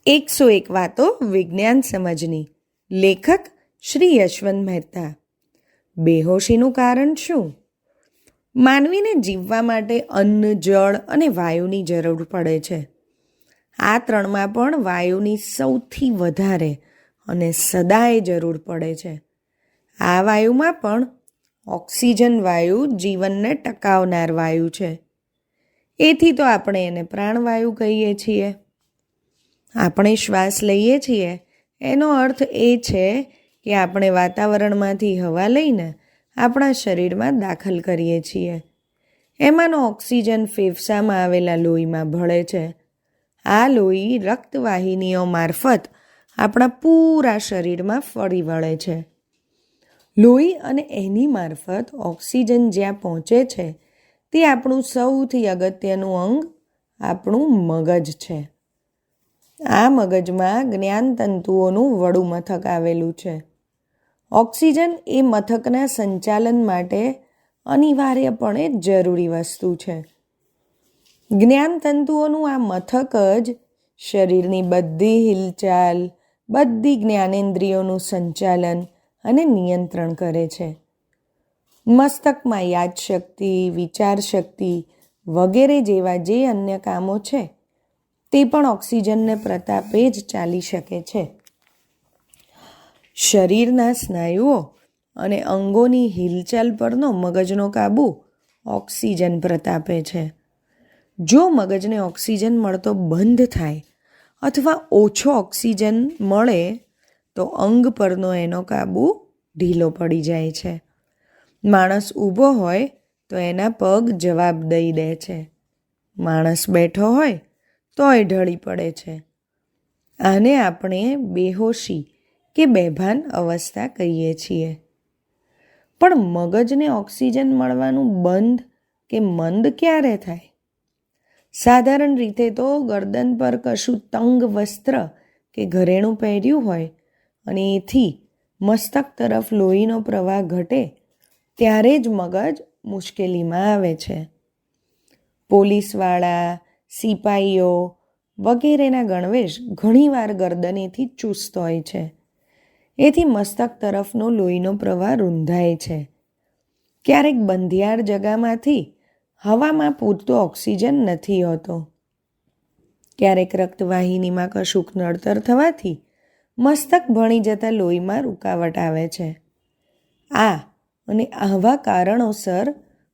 101 વાતો વિજ્ઞાન સમજની. લેખક શ્રી યશવંત મહેતા. બેહોશીનું કારણ શું? માનવીને જીવવા માટે અન્ન, જળ અને વાયુની જરૂર પડે છે. આ ત્રણમાં પણ વાયુની સૌથી વધારે અને સદાય જરૂર પડે છે. આ વાયુમાં પણ ઓક્સિજન વાયુ જીવનને ટકાવનાર વાયુ છે. એથી તો આપણે એને પ્રાણવાયુ કહીએ છીએ. આપણે શ્વાસ લઈએ છીએ એનો અર્થ એ છે કે આપણે વાતાવરણમાંથી હવા લઈને આપણા શરીરમાં દાખલ કરીએ છીએ. એમાંનો ઓક્સિજન ફેફસામાં આવેલા લોહીમાં ભળે છે. આ લોહી રક્તવાહિનીઓ મારફત આપણા પૂરા શરીરમાં ફરી વળે છે. લોહી અને એની મારફત ઓક્સિજન જ્યાં પહોંચે છે તે આપણું સૌથી અગત્યનું અંગ આપણું મગજ છે. આ મગજમાં જ્ઞાન તંતુઓનું વડું મથક આવેલું છે. ઓક્સિજન એ મથકના સંચાલન માટે અનિવાર્યપણે જરૂરી વસ્તુ છે. જ્ઞાન તંતુઓનું આ મથક જ શરીરની બધી હિલચાલ, બધી જ્ઞાનેન્દ્રિયોનું સંચાલન અને નિયંત્રણ કરે છે. મસ્તકમાં યાદશક્તિ, વિચારશક્તિ વગેરે જેવા જે અન્ય કામો છે તે પણ ઓક્સિજનને પ્રતાપે જ ચાલી શકે છે. શરીરના સ્નાયુઓ અને અંગોની હિલચાલ પરનો મગજનો કાબુ ઓક્સિજન પ્રતાપે છે. જો મગજને ઓક્સિજન મળતો બંધ થાય અથવા ઓછો ઓક્સિજન મળે તો અંગ પરનો એનો કાબુ ઢીલો પડી જાય છે. માણસ ઊભો હોય તો એના પગ જવાબ દઈ દે છે. માણસ બેઠો હોય તોય ઢળી પડે છે. આને આપણે બેહોશી કે બેભાન અવસ્થા કહીએ છીએ. પણ મગજને ઓક્સિજન મળવાનું બંધ કે મંદ ક્યારે થાય? સાધારણ રીતે તો ગરદન પર કશું તંગ વસ્ત્ર કે ઘરેણું પહેર્યું હોય અને એથી મસ્તક તરફ લોહીનો પ્રવાહ ઘટે ત્યારે જ મગજ મુશ્કેલીમાં આવે છે. પોલીસવાળા, સિપાઈઓ વગેરેના ગણવેશ ઘણીવાર ગરદનેથી ચુસ્ત હોય છે. એથી મસ્તક તરફનો લોહીનો પ્રવાહ રૂંધાય છે. ક્યારેક બંધિયાર જગામાંથી હવામાં પૂરતો ઓક્સિજન નથી હોતો. ક્યારેક રક્તવાહિનીમાં કશુંક નડતર થવાથી મસ્તક ભણી જતા લોહીમાં રૂકાવટ આવે છે. આ અને આવા કારણોસર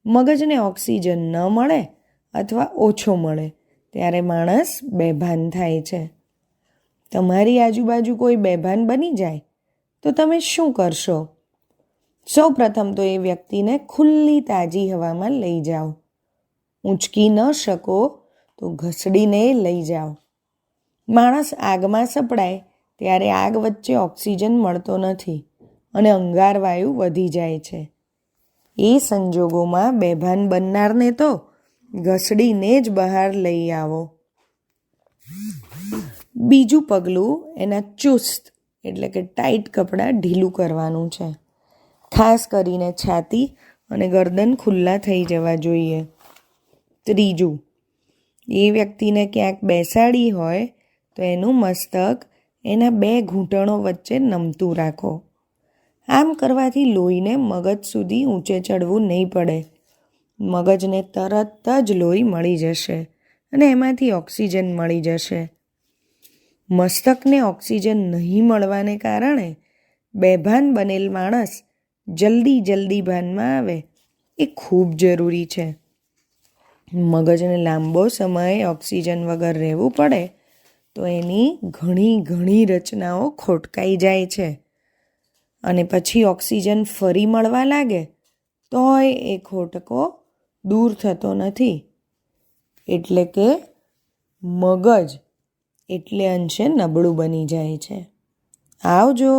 મગજને ઓક્સિજન ન મળે અથવા ઓછો મળે ત્યારે માણસ બેભાન થાય છે. તમારી આજુબાજુ કોઈ બેભાન બની જાય તો તમે શું કરશો? સૌ પ્રથમ તો એ વ્યક્તિને ખુલ્લી તાજી હવામાં લઈ જાઓ. ઊંચકી ન શકો તો ઘસડીને લઈ જાઓ. માણસ આગમાં સપડાય ત્યારે આગ વચ્ચે ઓક્સિજન મળતો નથી અને અંગારવાયુ વધી જાય છે. એ સંજોગોમાં બેભાન બનનારને તો ઘસડીને જ બહાર લઈ આવો. બીજું પગલું એના ચુસ્ત એટલે કે ટાઈટ કપડાં ઢીલું કરવાનું છે. ખાસ કરીને છાતી અને ગરદન ખુલ્લા થઈ જવા જોઈએ. ત્રીજું, એ વ્યક્તિને ક્યાંક બેસાડી હોય તો એનું મસ્તક એના 2 ઘૂંટણો વચ્ચે નમતું રાખો. આમ કરવાથી લોહીને મગજ સુધી ઊંચે ચડવું નહીં પડે. મગજને તરત જ લોહી મળી જશે અને એમાંથી ઓક્સિજન મળી જશે. મસ્તકને ઓક્સિજન નહીં મળવાને કારણે બેભાન બનેલ માણસ જલ્દી ભાનમાં આવે એ ખૂબ જરૂરી છે. મગજને લાંબો સમય ઓક્સિજન વગર રહેવું પડે તો એની ઘણી રચનાઓ ખોટકાઈ જાય છે અને પછી ઓક્સિજન ફરી મળવા લાગે તોય એ ખોટકો દૂર થતો નથી. એટલે કે મગજ એટલે અંશે નબળું બની જાય છે. આવજો.